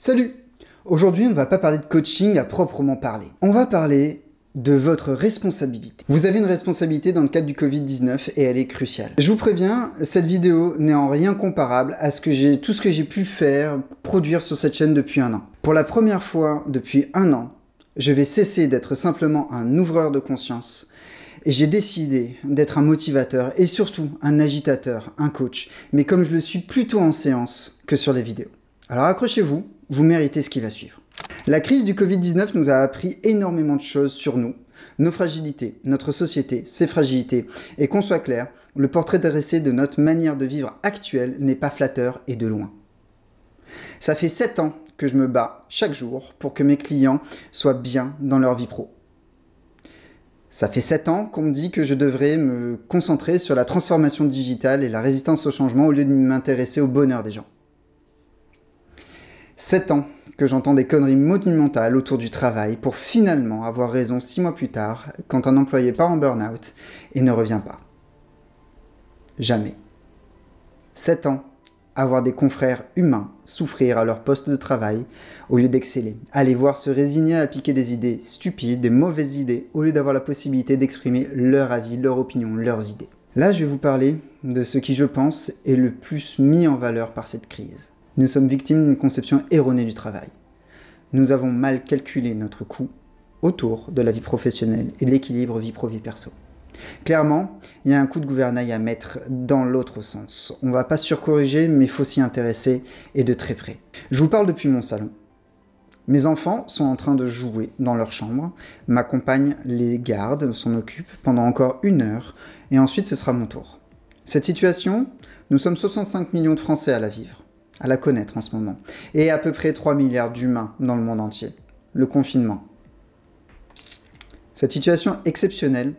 Salut! Aujourd'hui, on ne va pas parler de coaching à proprement parler. On va parler de votre responsabilité. Vous avez une responsabilité dans le cadre du Covid-19 et elle est cruciale. Je vous préviens, cette vidéo n'est en rien comparable à tout ce que j'ai pu faire, produire sur cette chaîne depuis un an. Pour la première fois depuis un an, je vais cesser d'être simplement un ouvreur de conscience et j'ai décidé d'être un motivateur et surtout un agitateur, un coach, mais comme je le suis plutôt en séance que sur les vidéos. Alors accrochez-vous, vous méritez ce qui va suivre. La crise du Covid-19 nous a appris énormément de choses sur nous, nos fragilités, notre société, ses fragilités. Et qu'on soit clair, le portrait dressé de notre manière de vivre actuelle n'est pas flatteur et de loin. Ça fait 7 ans que je me bats chaque jour pour que mes clients soient bien dans leur vie pro. Ça fait 7 ans qu'on me dit que je devrais me concentrer sur la transformation digitale et la résistance au changement au lieu de m'intéresser au bonheur des gens. 7 ans que j'entends des conneries monumentales autour du travail pour finalement avoir raison 6 mois plus tard quand un employé part en burn-out et ne revient pas. Jamais. 7 ans à voir des confrères humains souffrir à leur poste de travail au lieu d'exceller. Aller voir se résigner à appliquer des idées stupides, des mauvaises idées, au lieu d'avoir la possibilité d'exprimer leur avis, leur opinion, leurs idées. Là, je vais vous parler de ce qui, je pense, est le plus mis en valeur par cette crise. Nous sommes victimes d'une conception erronée du travail. Nous avons mal calculé notre coût autour de la vie professionnelle et de l'équilibre vie pro-vie perso. Clairement, il y a un coup de gouvernail à mettre dans l'autre sens. On ne va pas surcorriger, mais il faut s'y intéresser et de très près. Je vous parle depuis mon salon. Mes enfants sont en train de jouer dans leur chambre. Ma compagne les garde, s'en occupe pendant encore 1 heure et ensuite ce sera mon tour. Cette situation, nous sommes 65 millions de Français à la vivre, à la connaître en ce moment, et à peu près 3 milliards d'humains dans le monde entier. Le confinement. Cette situation exceptionnelle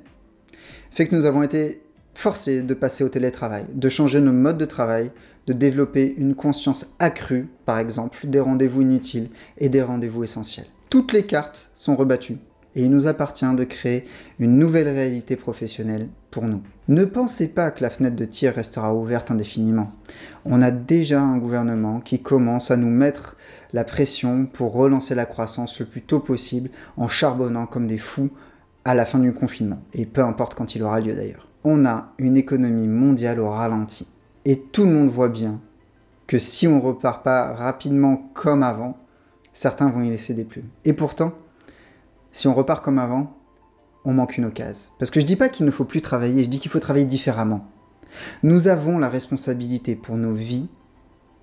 fait que nous avons été forcés de passer au télétravail, de changer nos modes de travail, de développer une conscience accrue, par exemple, des rendez-vous inutiles et des rendez-vous essentiels. Toutes les cartes sont rebattues et il nous appartient de créer une nouvelle réalité professionnelle pour nous. Ne pensez pas que la fenêtre de tir restera ouverte indéfiniment. On a déjà un gouvernement qui commence à nous mettre la pression pour relancer la croissance le plus tôt possible en charbonnant comme des fous à la fin du confinement, et peu importe quand il aura lieu d'ailleurs. On a une économie mondiale au ralenti, et tout le monde voit bien que si on ne repart pas rapidement comme avant, certains vont y laisser des plumes. Et pourtant, si on repart comme avant, on manque une occasion. Parce que je ne dis pas qu'il ne faut plus travailler, je dis qu'il faut travailler différemment. Nous avons la responsabilité pour nos vies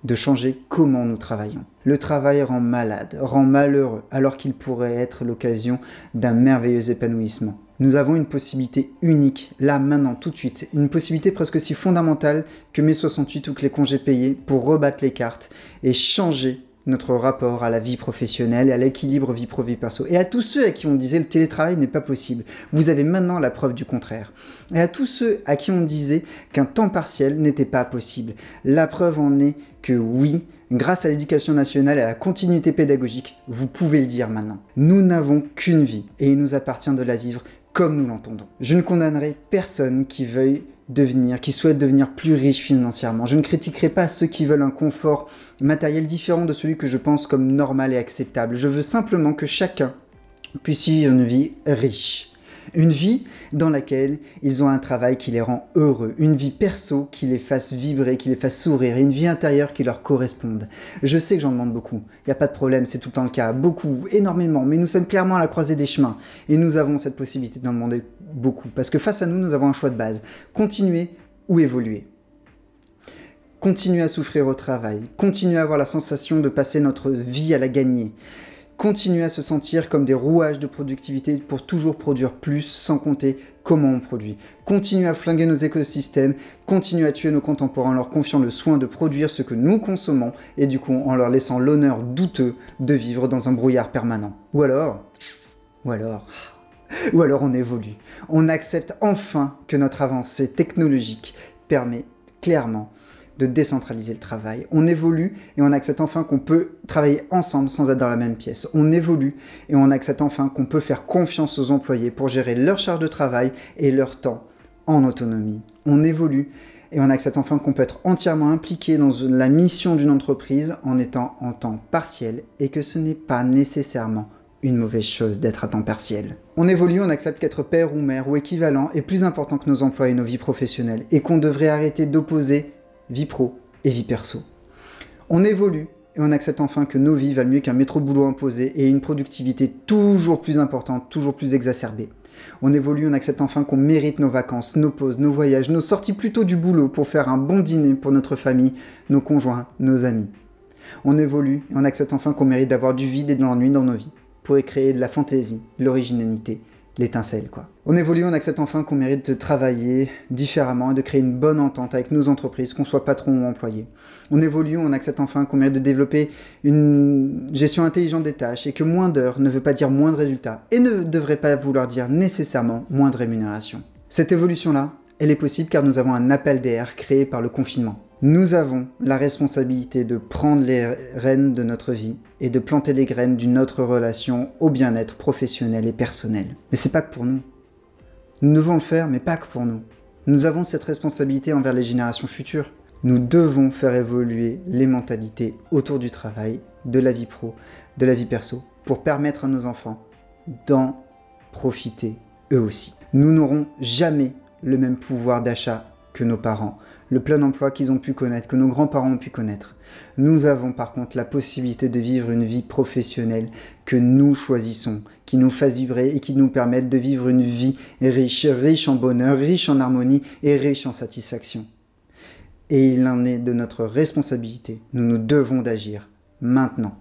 de changer comment nous travaillons. Le travail rend malade, rend malheureux, alors qu'il pourrait être l'occasion d'un merveilleux épanouissement. Nous avons une possibilité unique, là, maintenant, tout de suite, une possibilité presque aussi fondamentale que mai 68 ou que les congés payés pour rebattre les cartes et changer notre rapport à la vie professionnelle et à l'équilibre vie pro-vie perso. Et à tous ceux à qui on disait le télétravail n'est pas possible, vous avez maintenant la preuve du contraire. Et à tous ceux à qui on disait qu'un temps partiel n'était pas possible, la preuve en est que oui, grâce à l'éducation nationale et à la continuité pédagogique, vous pouvez le dire maintenant. Nous n'avons qu'une vie et il nous appartient de la vivre comme nous l'entendons. Je ne condamnerai personne qui souhaite devenir plus riche financièrement. Je ne critiquerai pas ceux qui veulent un confort matériel différent de celui que je pense comme normal et acceptable. Je veux simplement que chacun puisse vivre une vie riche. Une vie dans laquelle ils ont un travail qui les rend heureux, une vie perso qui les fasse vibrer, qui les fasse sourire, et une vie intérieure qui leur corresponde. Je sais que j'en demande beaucoup, il n'y a pas de problème, c'est tout le temps le cas, beaucoup, énormément, mais nous sommes clairement à la croisée des chemins, et nous avons cette possibilité d'en demander beaucoup, parce que face à nous, nous avons un choix de base, continuer ou évoluer. Continuer à souffrir au travail, continuer à avoir la sensation de passer notre vie à la gagner, continuer à se sentir comme des rouages de productivité pour toujours produire plus sans compter comment on produit. Continuer à flinguer nos écosystèmes, continuer à tuer nos contemporains en leur confiant le soin de produire ce que nous consommons et du coup en leur laissant l'honneur douteux de vivre dans un brouillard permanent. Ou alors on évolue. On accepte enfin que notre avancée technologique permet clairement de décentraliser le travail. On évolue et on accepte enfin qu'on peut travailler ensemble sans être dans la même pièce. On évolue et on accepte enfin qu'on peut faire confiance aux employés pour gérer leur charge de travail et leur temps en autonomie. On évolue Et on accepte enfin qu'on peut être entièrement impliqué dans la mission d'une entreprise en étant en temps partiel et que ce n'est pas nécessairement une mauvaise chose d'être à temps partiel. On évolue, on accepte qu'être père ou mère ou équivalent est plus important que nos emplois et nos vies professionnelles et qu'on devrait arrêter d'opposer vie pro et vie perso. On évolue et on accepte enfin que nos vies valent mieux qu'un métro boulot imposé et une productivité toujours plus importante, toujours plus exacerbée. On évolue, on accepte enfin qu'on mérite nos vacances, nos pauses, nos voyages, nos sorties plus tôt du boulot pour faire un bon dîner pour notre famille, nos conjoints, nos amis. On évolue et on accepte enfin qu'on mérite d'avoir du vide et de l'ennui dans nos vies pour y créer de la fantaisie, l'originalité, l'étincelle quoi. On évolue, on accepte enfin qu'on mérite de travailler différemment et de créer une bonne entente avec nos entreprises, qu'on soit patron ou employé. On évolue, on accepte enfin qu'on mérite de développer une gestion intelligente des tâches et que moins d'heures ne veut pas dire moins de résultats et ne devrait pas vouloir dire nécessairement moins de rémunération. Cette évolution-là, elle est possible car nous avons un appel d'air créé par le confinement. Nous avons la responsabilité de prendre les rênes de notre vie et de planter les graines d'une autre relation au bien-être professionnel et personnel. Mais c'est pas que pour nous. Nous devons le faire, mais pas que pour nous. Nous avons cette responsabilité envers les générations futures. Nous devons faire évoluer les mentalités autour du travail, de la vie pro, de la vie perso, pour permettre à nos enfants d'en profiter eux aussi. Nous n'aurons jamais le même pouvoir d'achat que nos parents, le plein emploi qu'ils ont pu connaître, que nos grands-parents ont pu connaître. Nous avons par contre la possibilité de vivre une vie professionnelle que nous choisissons, qui nous fasse vibrer et qui nous permette de vivre une vie riche, riche en bonheur, riche en harmonie et riche en satisfaction. Et il en est de notre responsabilité. Nous nous devons d'agir maintenant.